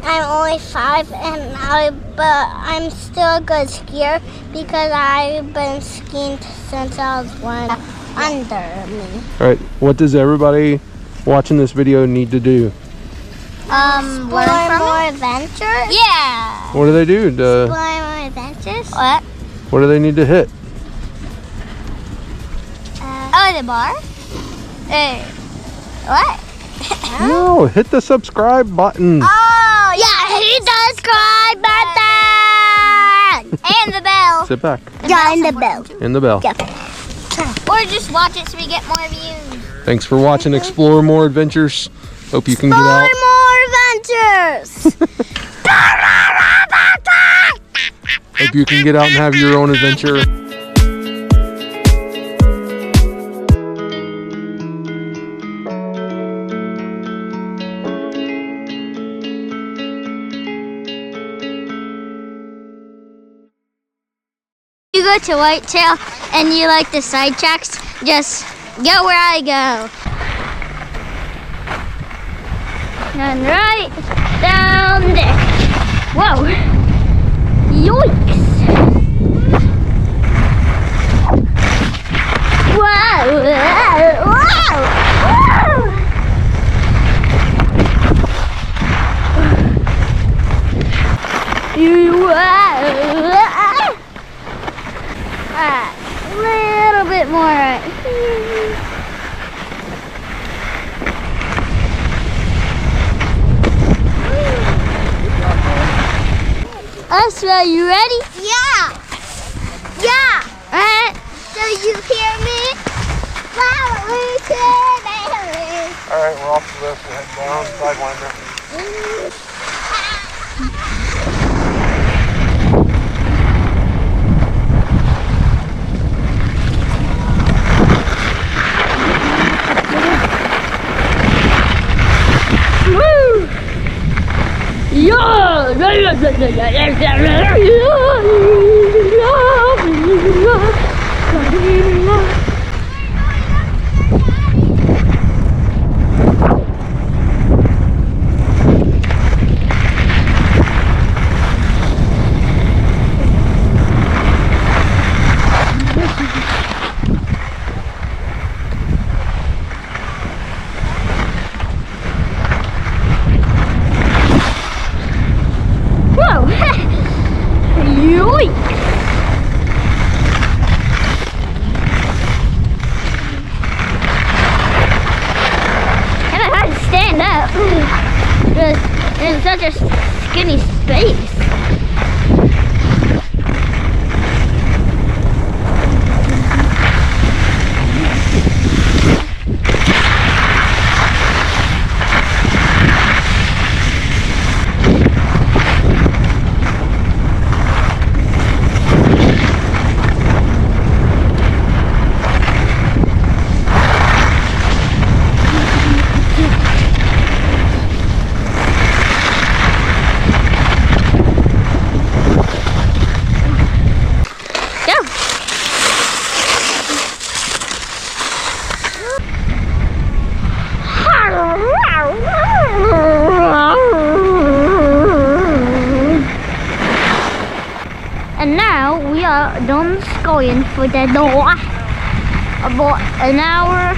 I'm only 5, but I'm still a good skier because I've been skiing since I was 1 under me. All right, what does everybody watching this video need to do? Explore more adventures? Yeah! What do they do? Explore more adventures? What do they need to hit? The bar? What? No, hit the subscribe button. Oh, yeah, hit the subscribe button! And the bell. Sit back. Yeah, and the bell. And the bell. Yeah. Or just watch it so we get more views. Thanks for watching Explore More Adventures. Hope you can get out. More adventures! Hope you can get out and have your own adventure. You go to Whitetail and you like the side tracks, just go where I go. And right down there. Whoa! Yoinks! Whoa! Whoa! Whoa! A little bit more right. Are you ready? Yeah. Yeah. Alright. So you hear me? Alright, we're off the list. We're heading down Sidewinder. In such a skinny space. And now we are done skiing for the day. About an hour